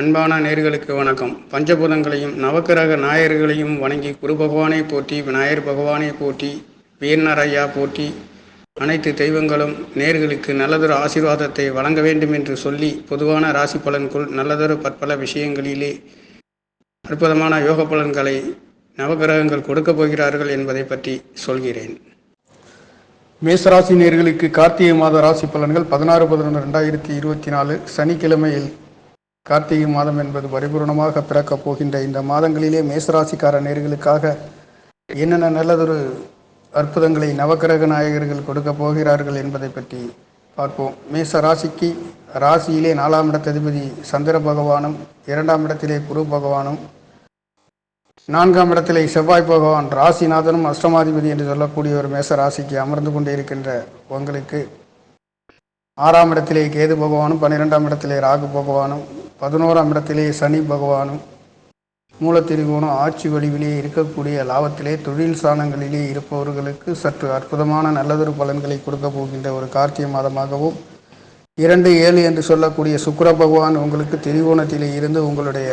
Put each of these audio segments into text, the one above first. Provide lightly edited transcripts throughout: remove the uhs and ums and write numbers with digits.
அன்பான நேயர்களுக்கு வணக்கம். பஞ்சபூதங்களையும் நவக்கிரக நாயர்களையும் வணங்கி குரு பகவானை போற்றி, விநாயகர் பகவானை போற்றி, வீரநரையா போற்றி, அனைத்து தெய்வங்களும் நேயர்களுக்கு நல்லதொரு ஆசீர்வாதத்தை வழங்க வேண்டும் என்று சொல்லி, பொதுவான ராசி பலன்குள் நல்லதொரு பற்பல விஷயங்களிலே அற்புதமான யோக பலன்களை நவகிரகங்கள் கொடுக்கப் போகிறார்கள் என்பதை பற்றி சொல்கிறேன். மேசராசி நேயர்களுக்கு கார்த்திகை மாத ராசி பலன்கள் 16/11/2024 சனிக்கிழமையில் கார்த்திகை மாதம் என்பது பரிபூர்ணமாக பிறக்கப் போகின்ற இந்த மாதங்களிலே மேசராசிக்கார நேயர்களுக்காக என்னென்ன நல்லதொரு அற்புதங்களை நவக்கிரக நாயகர்கள் கொடுக்கப் போகிறார்கள் என்பதை பற்றி பார்ப்போம். மேச ராசிக்கு ராசியிலே 4ஆம் இடத்ததிபதி சந்திர பகவானும், 2ஆம் இடத்திலே குரு பகவானும், 4ஆம் இடத்திலே செவ்வாய் பகவான் ராசிநாதனும் அஷ்டமாதிபதி என்று சொல்லக்கூடிய ஒரு மேச ராசிக்கு அமர்ந்து கொண்டே இருக்கின்ற உங்களுக்கு 6ஆம் இடத்திலே கேது பகவானும், 12ஆம் இடத்திலே ராகு பகவானும், 11ஆம் இடத்திலே சனி பகவானும், மூலத்திரிகோணம் ஆட்சி வடிவிலே இருக்கக்கூடிய லாபத்திலே தொழில் ஸ்தானங்களிலே இருப்பவர்களுக்கு சற்று அற்புதமான நல்லதொரு பலன்களை கொடுக்க போகின்ற ஒரு கார்த்திகை மாதமாகவும், 2-7 என்று சொல்லக்கூடிய சுக்கிர பகவான் உங்களுக்கு திரிகோணத்திலே இருந்து உங்களுடைய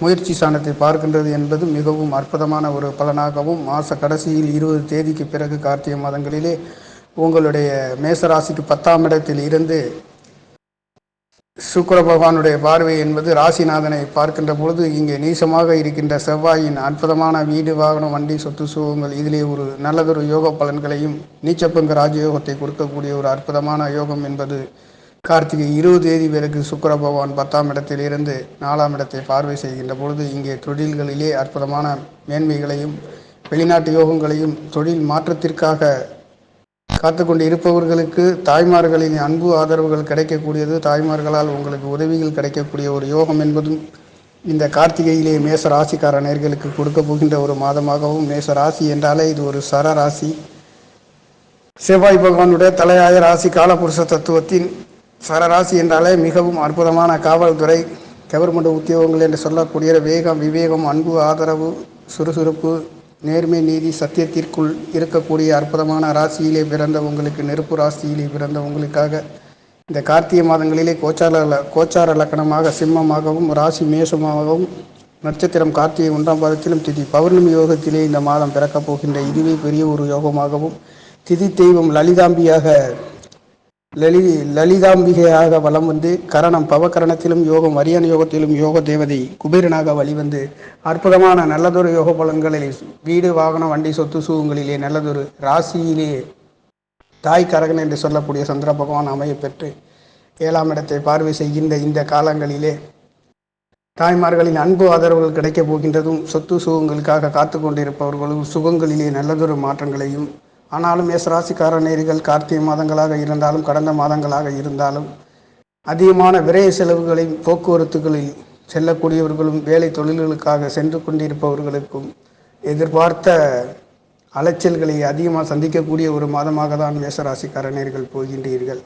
முயற்சி ஸ்தானத்தை பார்க்கின்றது என்பது மிகவும் அற்புதமான ஒரு பலனாகவும், மாத கடைசியில் 20 தேதிக்கு பிறகு கார்த்திகை மாதங்களிலே உங்களுடைய மேசராசிக்கு 10ஆம் இடத்தில் இருந்து சுக்கிர பகவானுடைய பார்வை என்பது ராசிநாதனை பார்க்கின்ற பொழுது இங்கே நீசமாக இருக்கின்ற செவ்வாயின் அற்புதமான வீடு, வாகனம், வண்டி, சொத்து, சுகங்கள் இதிலே ஒரு நல்லதொரு யோக பலன்களையும் நீச்சப்பங்க ராஜயோகத்தை கொடுக்கக்கூடிய ஒரு அற்புதமான யோகம் என்பது கார்த்திகை 20 தேதி பிறகு சுக்கிர பகவான் 10ஆம் இடத்தில் இருந்து 4ஆம் இடத்தை பார்வை செய்கின்ற பொழுது இங்கே தொழில்களிலே அற்புதமான மேன்மைகளையும், வெளிநாட்டு யோகங்களையும், தொழில் மாற்றத்திற்காக காத்து கொண்டு இருப்பவர்களுக்கு தாய்மார்களின் அன்பு ஆதரவுகள் கிடைக்கக்கூடியது, தாய்மார்களால் உங்களுக்கு உதவிகள் கிடைக்கக்கூடிய ஒரு யோகம் என்பதும் இந்த கார்த்திகையிலே மேச ராசிக்கார நேயர்களுக்கு கொடுக்க போகின்ற ஒரு மாதமாகவும், மேச ராசி என்றாலே இது ஒரு சர ராசி, செவ்வாய் பகவானுடைய தலையாய ராசி, காலபுருஷ தத்துவத்தின் சரராசி என்றாலே மிகவும் அற்புதமான காவல்துறை, கவர்மெண்ட் உத்தியோகங்கள் என்று சொல்லக்கூடிய வேகம், விவேகம், அன்பு, ஆதரவு, சுறுசுறுப்பு, நேர்மை, நீதி, சத்தியத்திற்குள் இருக்கக்கூடிய அற்புதமான ராசியிலே பிறந்த உங்களுக்கு, நெருப்பு ராசியிலே பிறந்த உங்களுக்காக இந்த கார்த்திகை மாதங்களிலே கோச்சார லக்கணமாக சிம்மமாகவும், ராசி மேஷமாகவும், நட்சத்திரம் கார்த்திகை 1ஆம் பாதத்திலும், திதி பௌர்ணமி யோகத்திலே இந்த மாதம் பிறக்கப் போகின்ற இதுவே பெரிய ஒரு யோகமாகவும், திதி தெய்வம் லலிதாம்பிகையாக வலம் வந்து, கரணம் பவகரணத்திலும் யோகம், அரியண யோகத்திலும் யோக தேவதை குபேரனாக வழிவந்து அற்புதமான நல்லதொரு யோக பலன்களில் வீடு, வாகனம், வண்டி, சொத்து, சுகங்களிலே நல்லதொரு ராசியிலே தாய் கரகன் என்று சொல்லக்கூடிய சந்திர பகவான் அமைய பெற்று 7ஆம் இடத்தை பார்வை செய்கின்ற இந்த காலங்களிலே தாய்மார்களின் அன்பு ஆதரவுகள் கிடைக்கப் போகின்றதும், சொத்து சுகங்களுக்காக காத்து கொண்டிருப்பவர்களும் சுகங்களிலே நல்லதொரு மாற்றங்களையும், ஆனாலும் மேசராசிக்கார நேயர்கள் கார்த்திகை மாதங்களாக இருந்தாலும், கடந்த மாதங்களாக இருந்தாலும் அதிகமான விரைய செலவுகளையும், போக்குவரத்துகளில் செல்லக்கூடியவர்களும், வேலை தொழில்களுக்காக சென்று கொண்டிருப்பவர்களுக்கும் எதிர்பார்த்த அலைச்சல்களை அதிகமாக சந்திக்கக்கூடிய ஒரு மாதமாக தான் மேசராசிக்கார நேயர்கள் போகின்றீர்கள்.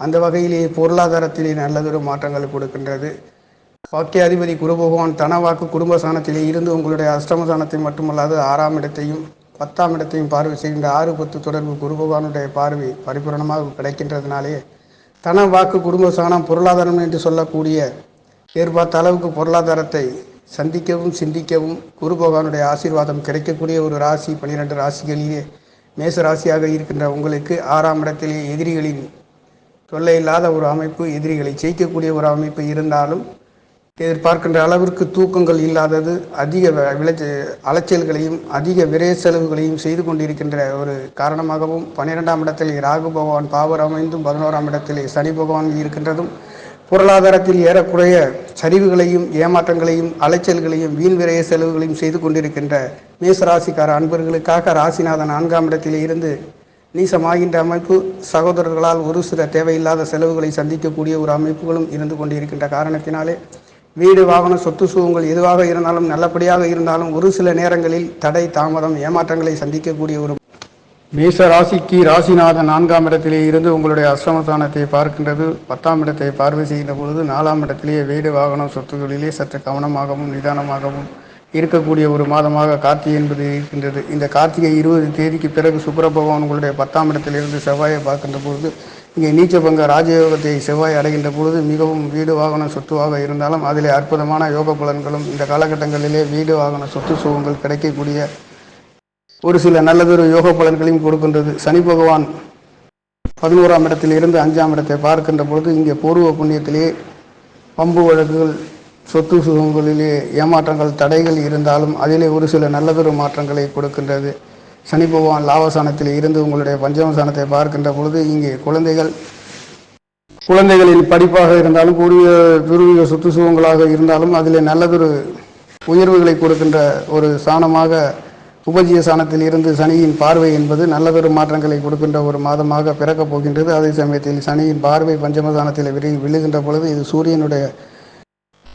அந்த வகையிலே பொருளாதாரத்திலே நல்லதொரு மாற்றங்கள் கொடுக்கின்றது. வாக்கியாதிபதி குரு பகவான் தனவாக்கு குடும்பஸ்தானத்திலே இருந்து உங்களுடைய அஷ்டமஸ்தானத்தை மட்டுமல்லாது 6ஆம் இடத்தையும் 10ஆம் இடத்தையும் பார்வை செய்கின்ற 6-10 தொடர்பு குரு பகவானுடைய பார்வை பரிபூரணமாக கிடைக்கின்றதுனாலே தன வாக்கு குடும்பஸ்தானம் பொருளாதாரம் என்று சொல்லக்கூடிய எதிர்பார்த்த அளவுக்கு பொருளாதாரத்தை சந்திக்கவும், சிந்திக்கவும் குரு பகவானுடைய ஆசீர்வாதம் கிடைக்கக்கூடிய ஒரு ராசி. 12 ராசிகளிலே மேச ராசியாக இருக்கின்ற உங்களுக்கு 6ஆம் இடத்திலே எதிரிகளின் தொல்லை இல்லாத ஒரு அமைப்பு, எதிரிகளை ஜெயிக்கக்கூடிய ஒரு அமைப்பு இருந்தாலும் எதிர்பார்க்கின்ற அளவிற்கு தூக்கங்கள் இல்லாதது, அதிக அலைச்சல்களையும் அதிக விரை செலவுகளையும் செய்து கொண்டிருக்கின்ற ஒரு காரணமாகவும், 12ஆம் இடத்திலே ராகு பகவான் பாவர் அமைந்தும் 11ஆம் இடத்திலே சனி பகவான் இருக்கின்றதும் பொருளாதாரத்தில் ஏறக்குறைய சரிவுகளையும், ஏமாற்றங்களையும், அலைச்சல்களையும், வீண் விரைய செலவுகளையும் செய்து கொண்டிருக்கின்ற மேசராசிக்கார அன்பர்களுக்காக ராசிநாதன் 4ஆம் இடத்திலே இருந்து நீசமாகின்ற அமைப்பு, சகோதரர்களால் ஒரு சில தேவையில்லாத செலவுகளை சந்திக்கக்கூடிய ஒரு அமைப்புகளும் இருந்து கொண்டிருக்கின்ற காரணத்தினாலே வீடு, வாகனம், சொத்து சுகங்கள் எதுவாக இருந்தாலும், நல்லபடியாக இருந்தாலும் ஒரு சில நேரங்களில் தடை, தாமதம், ஏமாற்றங்களை சந்திக்கக்கூடிய ஒரு மேச ராசிக்கு ராசிநாதன் 4ஆம் இடத்திலே இருந்து உங்களுடைய அஷ்டமஸ்தானத்தை பார்க்கின்றது. 10ஆம் இடத்தை பார்வை செய்கின்ற பொழுது 4ஆம் இடத்திலேயே வீடு, வாகனம், சொத்துக்களிலே சற்று கவனமாகவும் நிதானமாகவும் இருக்கக்கூடிய ஒரு மாதமாக கார்த்திகை என்பது இருக்கின்றது. இந்த கார்த்திகை 20 தேதிக்கு பிறகு சுக்கிர பகவான் உங்களுடைய 10ஆம் இடத்திலிருந்து செவ்வாயை பார்க்கின்ற பொழுது இங்கே நீச்சபங்க ராஜயோகத்தை செவ்வாய் அடைகின்ற பொழுது மிகவும் வீடு வாகன சொத்துவாக இருந்தாலும் அதிலே அற்புதமான யோக பலன்களும் இந்த காலகட்டங்களிலே வீடு வாகன சொத்து சுகங்கள் கிடைக்கக்கூடிய ஒரு சில நல்லதொரு யோக பலன்களையும் கொடுக்கின்றது. சனி பகவான் 11ஆம் இடத்தில் இருந்து 5ஆம் இடத்தை பார்க்கின்ற பொழுது இங்கே பூர்வ புண்ணியத்திலே பம்பு வழக்குகள் சொத்து சுகங்களிலே ஏமாற்றங்கள் தடைகள் இருந்தாலும் அதிலே ஒரு சில நல்லதொரு மாற்றங்களை கொடுக்கின்றது. சனி பகவான் லாபஸ்தானத்தில் இருந்து உங்களுடைய பஞ்சமஸ்தானத்தை பார்க்கின்ற பொழுது இங்கே குழந்தைகளின் படிப்பாக இருந்தாலும் பூர்வீக சொத்து சுகங்களாக இருந்தாலும் அதிலே நல்லதொரு உயர்வுகளை கொடுக்கின்ற ஒரு சாணமாக உபஜிய சாணத்தில் இருந்து சனியின் பார்வை என்பது நல்லதொரு மாற்றங்களை கொடுக்கின்ற ஒரு மாதமாக பிறக்கப் போகின்றது. அதே சமயத்தில் சனியின் பார்வை பஞ்சமஸ்தானத்தில் விழுகின்ற பொழுது இது சூரியனுடைய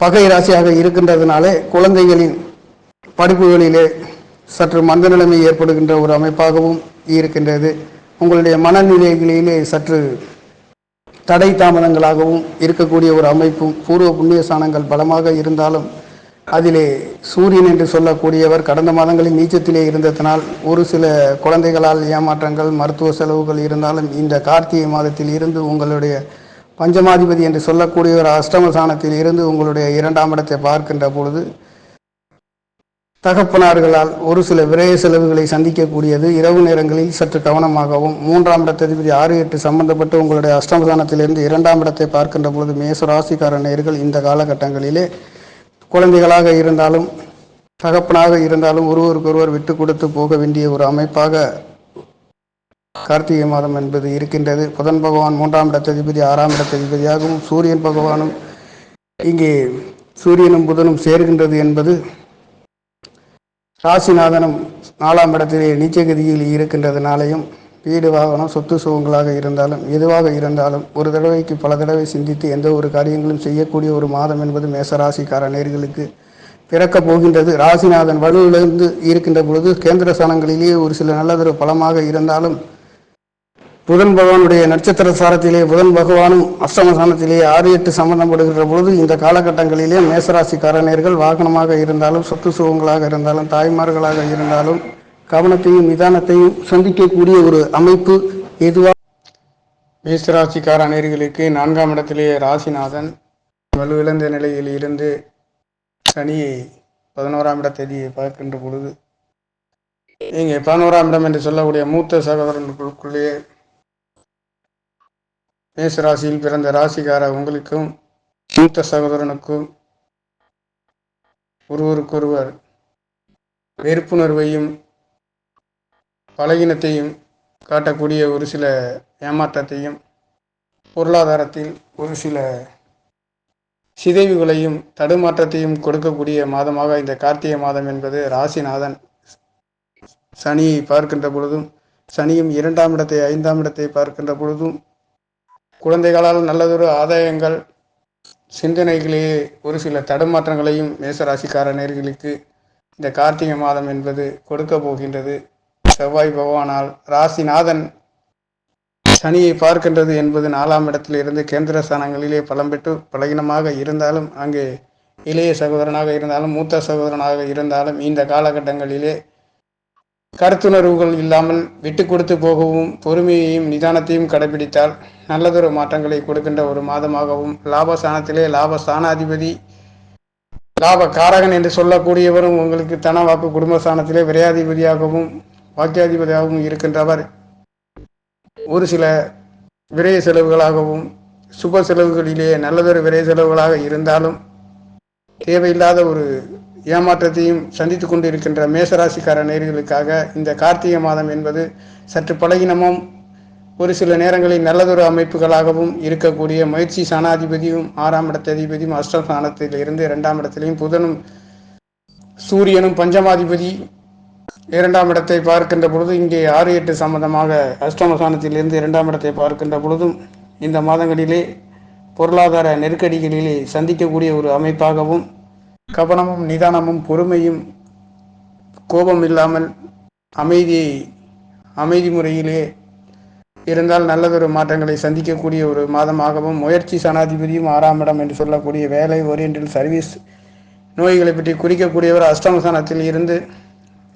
பகை ராசியாக இருக்கின்றதுனாலே குழந்தைகளின் படிப்புகளிலே சற்று மந்த நிலைமை ஏற்படுகின்ற ஒரு அமைப்பாகவும் இருக்கின்றது. உங்களுடைய மனநிலைகளிலே சற்று தடை தாமதங்களாகவும் இருக்கக்கூடிய ஒரு அமைப்பும் பூர்வ புண்ணிய ஸ்தானங்கள் பலமாக இருந்தாலும் அதிலே சூரியன் என்று சொல்லக்கூடியவர் கடந்த மாதங்களில் நீச்சத்திலே இருந்ததனால் ஒரு சில குழந்தைகளால் ஏமாற்றங்கள் மருத்துவ செலவுகள் இருந்தாலும் இந்த கார்த்திகை மாதத்தில் இருந்து உங்களுடைய பஞ்சமாதிபதி என்று சொல்லக்கூடியவர் அஷ்டமஸ்தானத்தில் இருந்து உங்களுடைய 2ஆம் இடத்தை பார்க்கின்ற பொழுது தகப்பனார்களால் ஒரு சில விரய செலவுகளை சந்திக்கக்கூடியது. இரவு நேரங்களில் சற்று கவனமாகவும் 3ஆம் இடத்ததிபதி 6-8 சம்பந்தப்பட்டு உங்களுடைய அஷ்டமஸ்தானத்திலிருந்து 2ஆம் இடத்தை பார்க்கின்ற பொழுது மேச ராசிக்கார நேயர்கள் இந்த காலகட்டங்களிலே குழந்தைகளாக இருந்தாலும் தகப்பனாக இருந்தாலும் ஒருவருக்கொருவர் விட்டு கொடுத்து போக வேண்டிய ஒரு அமைப்பாக கார்த்திகை மாதம் என்பது இருக்கின்றது. புதன் பகவான் 3ஆம் இடத்ததிபதி 6ஆம் இடத்ததிபதியாகவும் சூரியன் பகவானும் இங்கே சூரியனும் புதனும் சேர்கின்றது என்பது ராசிநாதனும் 4ஆம் இடத்திலே நீச்சகதியில் இருக்கின்றதுனாலையும் வீடு வாகனம் சொத்து சுகங்களாக இருந்தாலும் எதுவாக இருந்தாலும் ஒரு தடவைக்கு பல தடவை சிந்தித்து எந்த ஒரு காரியங்களும் செய்யக்கூடிய ஒரு மாதம் என்பது மேசராசிக்கார நேயர்களுக்கு பிறக்கப் போகின்றது. ராசிநாதன் வலுவிலிருந்து இருக்கின்ற பொழுது கேந்திர ஸ்தானங்களிலேயே ஒரு சில நல்லதொரு பலமாக இருந்தாலும் புதன் பகவானுடைய நட்சத்திர சாரத்திலே புதன் பகவானும் அஷ்டமஸ்தானத்திலே 6-8 சம்பந்தப்படுகின்ற பொழுது இந்த காலகட்டங்களிலே மேசராசிக்காரர்கள் வாகனமாக இருந்தாலும் சொத்து சுகங்களாக இருந்தாலும் தாய்மார்களாக இருந்தாலும் கவனத்தையும் நிதானத்தையும் சந்திக்கக்கூடிய ஒரு அமைப்பு எதுவாக மேசராசிக்காரர்களுக்கு 4ஆம் இடத்திலே ராசிநாதன் வலுவிழந்த நிலையில் இருந்து சனியை 11ஆம் இடத்தை பார்க்கின்ற பொழுது இங்கே 11ஆம் இடம் என்று சொல்லக்கூடிய மூத்த சகோதரர்களுக்குள்ளே மேசராசியில் பிறந்த ராசிக்கார உங்களுக்கும் மூத்த சகோதரனுக்கும் ஒருவருக்கொருவர் வெறுப்புணர்வையும் பலகீனத்தையும் காட்டக்கூடிய ஒரு சில ஏமாற்றத்தையும் பொருளாதாரத்தில் ஒரு சில சிதைவுகளையும் தடுமாற்றத்தையும் கொடுக்கக்கூடிய மாதமாக இந்த கார்த்திகை மாதம் என்பது ராசிநாதன் சனியை பார்க்கின்ற பொழுதும் சனியும் 2ஆம் இடத்தை 5ஆம் இடத்தை பார்க்கின்ற பொழுதும் குழந்தைகளால் நல்லதொரு ஆதாயங்கள் சிந்தனைகளிலே ஒரு சில தடுமாற்றங்களையும் மேசராசிக்கார நேயர்களுக்கு இந்த கார்த்திகை மாதம் என்பது கொடுக்க போகின்றது. செவ்வாய் பகவானால் ராசிநாதன் சனியை பார்க்கின்றது என்பது 4ஆம் இடத்தில் இருந்து கேந்திர ஸ்தானங்களிலே பலம் பெற்று பலகீனமாக இருந்தாலும் அங்கே இளைய சகோதரனாக இருந்தாலும் மூத்த சகோதரனாக இருந்தாலும் இந்த காலகட்டங்களிலே கருத்துணர்வுகள் இல்லாமல் விட்டு கொடுத்து போகவும் பொறுமையையும் நிதானத்தையும் கடைபிடித்தால் நல்லதொரு மாற்றங்களை கொடுக்கின்ற ஒரு மாதமாகவும் லாபஸ்தானத்திலே லாபஸ்தானாதிபதி லாப காரகன் என்று சொல்லக்கூடியவரும் உங்களுக்கு தன வாக்கு குடும்பஸ்தானத்திலே விரையாதிபதியாகவும் வாக்கியாதிபதியாகவும் இருக்கின்றவர் ஒரு சில விரைய செலவுகளாகவும் சுப செலவுகளிலே நல்லதொரு விரைய செலவுகளாக இருந்தாலும் தேவையில்லாத ஒரு ஏமாற்றத்தையும் சந்தித்து கொண்டிருக்கின்ற மேசராசிக்கார நேயர்களுக்காக இந்த கார்த்திகை மாதம் என்பது சற்று பலகீனமும் ஒரு சில நேரங்களில் நல்லதொரு அமைப்புகளாகவும் இருக்கக்கூடிய முயற்சி சாணாதிபதியும் 6ஆம் இடத்ததிபதியும் அஷ்டமஸ்தானத்தில் இருந்து 2ஆம் இடத்திலையும் புதனும் சூரியனும் பஞ்சமாதிபதி 2ஆம் இடத்தை பார்க்கின்ற பொழுது இங்கே 6-8 சம்பந்தமாக அஷ்டமஸ்தானத்திலிருந்து 2ஆம் இடத்தை பார்க்கின்ற பொழுதும் இந்த மாதங்களிலே பொருளாதார நெருக்கடிகளிலே சந்திக்கக்கூடிய ஒரு அமைப்பாகவும் கவனமும் நிதானமும் பொறுமையும் கோபம் இல்லாமல் அமைதி முறையிலே இருந்தால் நல்லதொரு மாற்றங்களை சந்திக்கக்கூடிய ஒரு மாதமாகவும் முயற்சி சனாதிபதியும் 6ஆம் இடம் என்று சொல்லக்கூடிய வேலை ஓரியண்டல் சர்வீஸ் நோய்களை பற்றி குறிக்கக்கூடியவர் அஷ்டமஸ்தானத்தில் இருந்து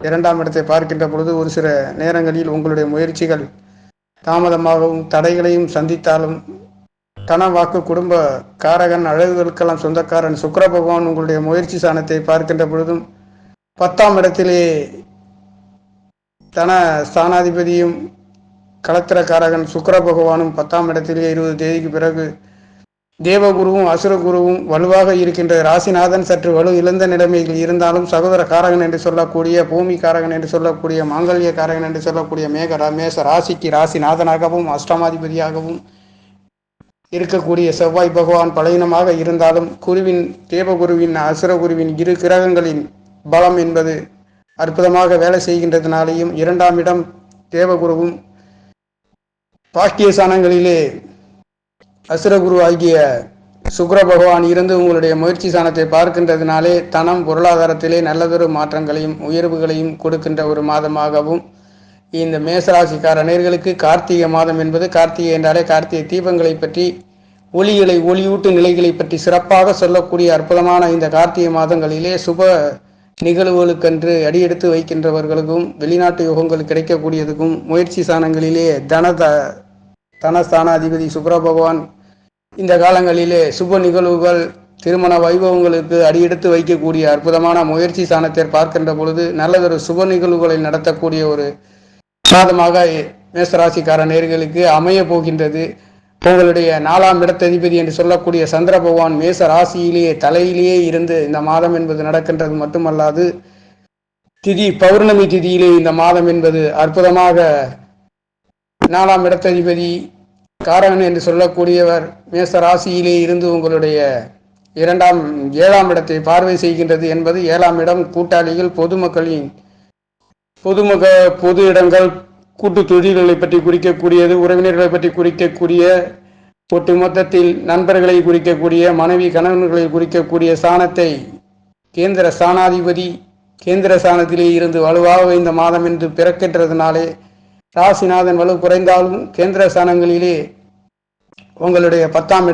2ஆம் இடத்தை பார்க்கின்ற பொழுது ஒரு சில நேரங்களில் உங்களுடைய முயற்சிகள் தாமதமாகவும் தடைகளையும் சந்தித்தாலும் தன வாக்கு குடும்ப காரகன் அழகுகளுக்கெல்லாம் சொந்தக்காரன் சுக்கிர பகவான் உங்களுடைய முயற்சி சாணத்தை பார்க்கின்ற பொழுதும் 10ஆம் இடத்திலே தன ஸ்தானாதிபதியும் களத்திரக்காரகன் சுக்கிர பகவானும் 10ஆம் இடத்திலே 20 தேதிக்கு பிறகு தேவகுருவும் அசுரகுருவும் வலுவாக இருக்கின்ற ராசிநாதன் சற்று வலு இழந்த நிலைமையில் இருந்தாலும் சகோதர காரகன் என்று சொல்லக்கூடிய பூமி காரகன் என்று சொல்லக்கூடிய மாங்கல்ய காரகன் என்று சொல்லக்கூடிய மேஷ ராசிக்கு ராசிநாதனாகவும் அஷ்டமாதிபதியாகவும் இருக்கக்கூடிய செவ்வாய் பகவான் பலவீனமாக இருந்தாலும் குருவின் தேவகுருவின் அசுரகுருவின் இரு கிரகங்களின் பலம் என்பது அற்புதமாக வேலை செய்கின்றதுனாலேயும் 2ஆம் இடம் தேவகுருவும் பாக்கியஸ்தானங்களிலே அசுரகுரு ஆகிய சுக்கிர பகவான் இருந்து உங்களுடைய முயற்சி சாணத்தை பார்க்கின்றதுனாலே தனம் பொருளாதாரத்திலே நல்லதொரு மாற்றங்களையும் உயர்வுகளையும் கொடுக்கின்ற ஒரு மாதமாகவும் இந்த மேசராசிக்கார நேயர்களுக்கு கார்த்திகை மாதம் என்பது கார்த்திகை என்றாலே கார்த்திகை தீபங்களை பற்றி ஒளியூட்டு நிலைகளை பற்றி சிறப்பாக சொல்லக்கூடிய அற்புதமான இந்த கார்த்திகை மாதங்களிலே சுப நிகழ்வுகளுக்கென்று அடியெடுத்து வைக்கின்றவர்களுக்கும் வெளிநாட்டு யோகங்கள் கிடைக்கக்கூடியதுக்கும் முயற்சி சாணங்களிலே தனஸ்தானாதிபதி சுக்கிர பகவான் இந்த காலங்களிலே சுப நிகழ்வுகள் திருமண வைபவங்களுக்கு அடியெடுத்து வைக்கக்கூடிய அற்புதமான முயற்சி சாணத்தை பார்க்கின்ற பொழுது நல்லதொரு சுப நிகழ்வுகளை நடத்தக்கூடிய ஒரு மாதமாக மேசராசிக்கார நேயர்களுக்கு அமைய போகின்றது. உங்களுடைய 4ஆம் இடத்ததிபதி என்று சொல்லக்கூடிய சந்திர பகவான் மேச ராசியிலேயே தலையிலேயே இருந்து இந்த மாதம் என்பது நடக்கின்றது மட்டுமல்லாது பௌர்ணமி திதியிலே இந்த மாதம் என்பது அற்புதமாக 4ஆம் இடத்ததிபதி காரகன் என்று சொல்லக்கூடியவர் மேச ராசியிலே இருந்து உங்களுடைய 7ஆம் இடத்தை பார்வை செய்கின்றது என்பது 7ஆம் இடம் கூட்டாளிகள் பொது இடங்கள் கூட்டு தொழில்களை பற்றி குறிக்கக்கூடியது, உறவினர்களை பற்றி குறிக்கக்கூடிய, ஒட்டு மொத்தத்தில் நண்பர்களை குறிக்கக்கூடிய, மனைவி கணவன்களை குறிக்கக்கூடிய ஸ்தானத்தை கேந்திர ஸ்தானாதிபதி கேந்திர ஸ்தானத்திலே இருந்து வலுவாக இந்த மாதம் என்று பிறக்கின்றதுனாலே ராசிநாதன் வலு குறைந்தாலும் கேந்திர ஸ்தானங்களிலே உங்களுடைய 10ஆம்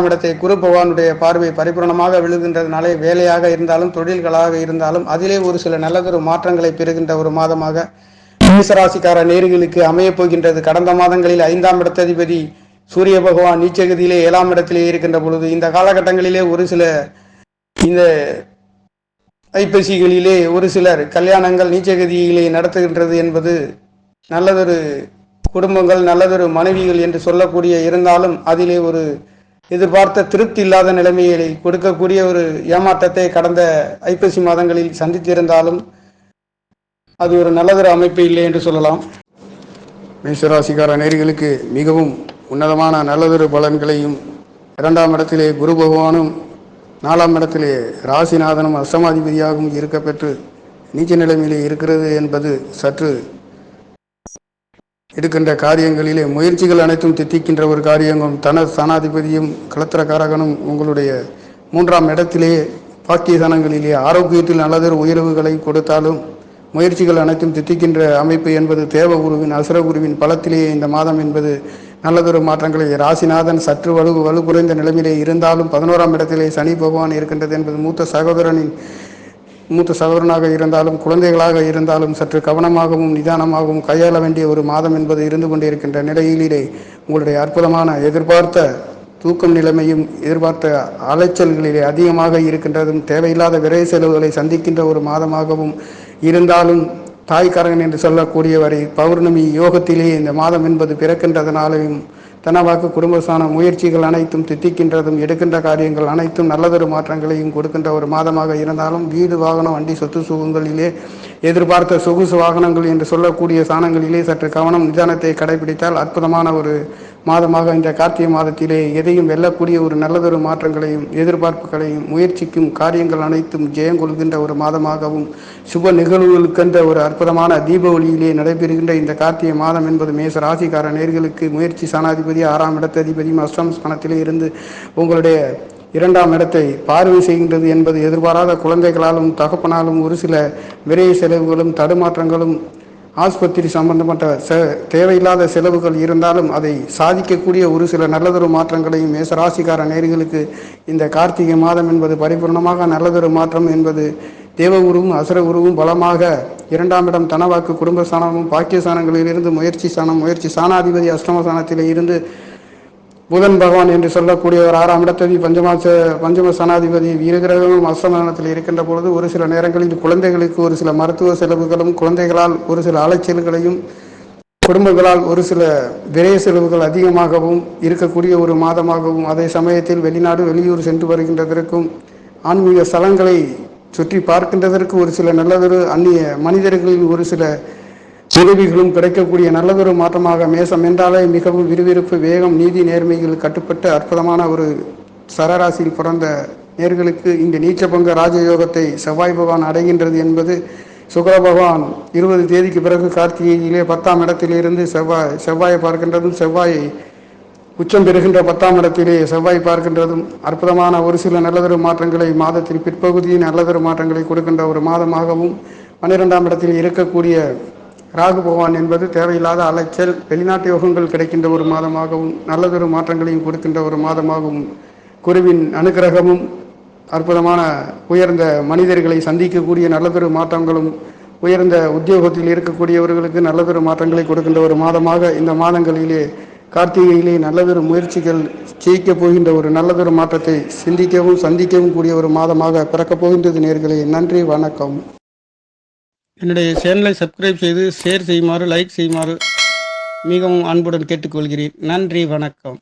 இடத்தை குரு பகவானுடைய பார்வை பரிபூர்ணமாக விழுகின்றதுனாலே வேலையாக இருந்தாலும் தொழில்களாக இருந்தாலும் அதிலே ஒரு சில நல்லதொரு மாற்றங்களை பெறுகின்ற ஒரு மாதமாக மேசராசிக்கார நேயர்களுக்கு அமைய போகின்றது. கடந்த மாதங்களில் 5ஆம் இடத்ததிபதி சூரிய பகவான் நீச்சகதியிலே 7ஆம் இடத்திலே இருக்கின்ற பொழுது இந்த காலகட்டங்களிலே ஒரு சில இந்த ஐப்பசிகளிலே ஒரு சிலர் கல்யாணங்கள் நீச்சகதியிலே நடத்துகின்றது என்பது நல்லதொரு குடும்பங்கள் நல்லதொரு மனைவிகள் என்று சொல்லக்கூடிய இருந்தாலும் அதிலே ஒரு எதிர்பார்த்த திருப்தி இல்லாத நிலைமையை கொடுக்கக்கூடிய ஒரு ஏமாற்றத்தை கடந்த ஐப்பசி மாதங்களில் சந்தித்திருந்தாலும் அது ஒரு நல்லதொரு அமைப்பு இல்லை என்று சொல்லலாம். மேஷராசிக்கார நேயர்களுக்கு மிகவும் உன்னதமான நல்லதொரு பலன்களையும் 2ஆம் இடத்திலே குரு பகவானும் 4ஆம் இடத்திலே ராசிநாதனும் அஷ்டமாதிபதியாகவும் இருக்க பெற்று நீச்ச நிலைமையிலே இருக்கிறது என்பது சற்று எடுக்கின்ற காரியங்களிலே முயற்சிகள் அனைத்தும் தித்திக்கின்ற ஒரு காரியங்களும் தன ஸ்தானாதிபதியும் களத்திரக்காரகனும் உங்களுடைய 3ஆம் இடத்திலே பாக்கியஸ்தானங்களிலே ஆரோக்கியத்தில் நல்லதொரு உயர்வுகளை கொடுத்தாலும் முயற்சிகள் அனைத்தும் தித்திக்கின்ற அமைப்பு என்பது தேவகுருவின் அசுரகுருவின் பலத்திலேயே இந்த மாதம் என்பது நல்லதொரு மாற்றங்களை ராசிநாதன் சற்று வலு குறைந்த நிலைமையிலே இருந்தாலும் 11ஆம் இடத்திலே சனி பகவான் இருக்கின்றது என்பது மூத்த சகோதரனாக இருந்தாலும் குழந்தைகளாக இருந்தாலும் சற்று கவனமாகவும் நிதானமாகவும் கையாள வேண்டிய ஒரு மாதம் என்பது இருந்து கொண்டிருக்கின்ற நிலையிலே உங்களுடைய அற்புதமான எதிர்பார்த்த தூக்கம் நிலைமையும் எதிர்பார்த்த அலைச்சல்களிலே அதிகமாக இருக்கின்றதும் தேவையில்லாத விரை செலவுகளை சந்திக்கின்ற ஒரு மாதமாகவும் இருந்தாலும் தாய்க்காரகன் என்று சொல்லக்கூடியவரை பௌர்ணமி யோகத்திலேயே இந்த மாதம் என்பது பிறக்கின்றதனாலும் தனவாக்கு குடும்பஸ்தான முயற்சிகள் அனைத்தும் தித்திக்கின்றதும் எடுக்கின்ற காரியங்கள் அனைத்தும் நல்லதொரு மாற்றங்களையும் கொடுக்கின்ற ஒரு மாதமாக இருந்தாலும் வீடு வாகனம் வண்டி சொத்து சுகங்களிலே எதிர்பார்த்த சொகுசு வாகனங்கள் என்று சொல்லக்கூடிய ஸ்தானங்களிலே சற்று கவனம் நிதானத்தை கடைபிடித்தால் அற்புதமான ஒரு மாதமாக இந்த கார்த்திகை மாதத்திலே எதையும் வெல்லக்கூடிய ஒரு நல்லதொரு மாற்றங்களையும் எதிர்பார்ப்புகளையும் முயற்சிக்கும் காரியங்கள் அனைத்தும் ஜெயம் கொள்கின்ற ஒரு மாதமாகவும் சுப நிகழ்வுகளுக்கென்ற ஒரு அற்புதமான தீபாவளியிலே நடைபெறுகின்ற இந்த கார்த்திகை மாதம் என்பது மேச ராசிக்கார நேயர்களுக்கு முயற்சி ஸ்தானாதிபதி 6ஆம் இடத்ததிபதியும் அஷ்டம ஸ்தானத்திலே இருந்து உங்களுடைய 2ஆம் இடத்தை பார்வை செய்கின்றது என்பது எதிர்பாராத குழந்தைகளாலும் தகப்பனாலும் ஒரு சில விரை செலவுகளும் தடுமாற்றங்களும் ஆஸ்பத்திரி சம்பந்தப்பட்ட தேவையில்லாத செலவுகள் இருந்தாலும் அதை சாதிக்கக்கூடிய ஒரு சில நல்லதொரு மாற்றங்களையும் மேசராசிக்கார நேயர்களுக்கு இந்த கார்த்திகை மாதம் என்பது பரிபூர்ணமாக நல்லதொரு மாற்றம் என்பது தேவகுருவும் அசுரகுருவும் பலமாக 2ஆம் இடம் தனவாக்கு குடும்பஸ்தானமும் பாக்கியஸ்தானங்களில் இருந்து முயற்சி ஸ்தானாதிபதி அஷ்டமஸ்தானத்திலே இருந்து புதன் பகவான் என்று சொல்லக்கூடியவர் 6ஆம் இடத்ததி பஞ்சம ஸ்தானாதிபதி வீரகிரகமும் அஷ்டமஸ்தானத்தில் இருக்கின்ற பொழுது ஒரு சில நேரங்களில் குழந்தைகளுக்கு ஒரு சில மருத்துவ செலவுகளும், குழந்தைகளால் ஒரு சில அலைச்சல்களையும், குடும்பங்களால் ஒரு சில விரைய செலவுகள் அதிகமாகவும் இருக்கக்கூடிய ஒரு மாதமாகவும், அதே சமயத்தில் வெளிநாடு வெளியூர் சென்று வருகின்றதற்கும், ஆன்மீக ஸ்தலங்களை சுற்றி பார்க்கின்றதற்கு ஒரு சில நல்லதொரு அந்நிய மனிதர்களின் ஒரு சில உதவிகளும் கிடைக்கக்கூடிய நல்லதொரு மாற்றமாக மேசம் என்றாலே மிகவும் விறுவிறுப்பு, வேகம், நீதி, நேர்மைகள் கட்டுப்பட்ட அற்புதமான ஒரு சரராசியில் பிறந்த நேர்களுக்கு இந்த நீச்சபங்க ராஜயோகத்தை செவ்வாய் பகவான் அடைகின்றது என்பது சுக்கிர பகவான் 20 தேதிக்கு பிறகு கார்த்திகையிலே 10ஆம் இடத்திலிருந்து செவ்வாயை பார்க்கின்றதும், செவ்வாய் உச்சம் பெறுகின்ற 10ஆம் இடத்திலே செவ்வாய் பார்க்கின்றதும் அற்புதமான ஒரு சில நல்லதொரு மாற்றங்களை மாதத்தில் பிற்பகுதியில் நல்லதொரு மாற்றங்களை கொடுக்கின்ற ஒரு மாதமாகவும், 12ஆம் இடத்தில் இருக்கக்கூடிய ராகு பகவான் என்பது தேவையில்லாத அலைச்சல், வெளிநாட்டு யோகங்கள் கிடைக்கின்ற ஒரு மாதமாகவும், நல்லதொரு மாற்றங்களையும் கொடுக்கின்ற ஒரு மாதமாகவும், குருவின் அனுக்கிரகமும், அற்புதமான உயர்ந்த மனிதர்களை சந்திக்கக்கூடிய நல்லதொரு மாற்றங்களும், உயர்ந்த உத்தியோகத்தில் இருக்கக்கூடியவர்களுக்கு நல்லதொரு மாற்றங்களை கொடுக்கின்ற ஒரு மாதமாக இந்த மாதங்களிலே கார்த்திகையிலே நல்லதொரு முயற்சிகள் ஜெயிக்கப் போகின்ற ஒரு நல்லதொரு மாற்றத்தை சிந்திக்கவும் சந்திக்கவும் கூடிய ஒரு மாதமாக பிறக்கப் போகின்றது நேர்களே. நன்றி, வணக்கம். என்னுடைய சேனலை சப்ஸ்கிரைப் செய்து ஷேர் செய்யுமாறு, லைக் செய்யுமாறு மிகவும் அன்புடன் கேட்டுக்கொள்கிறேன். நன்றி, வணக்கம்.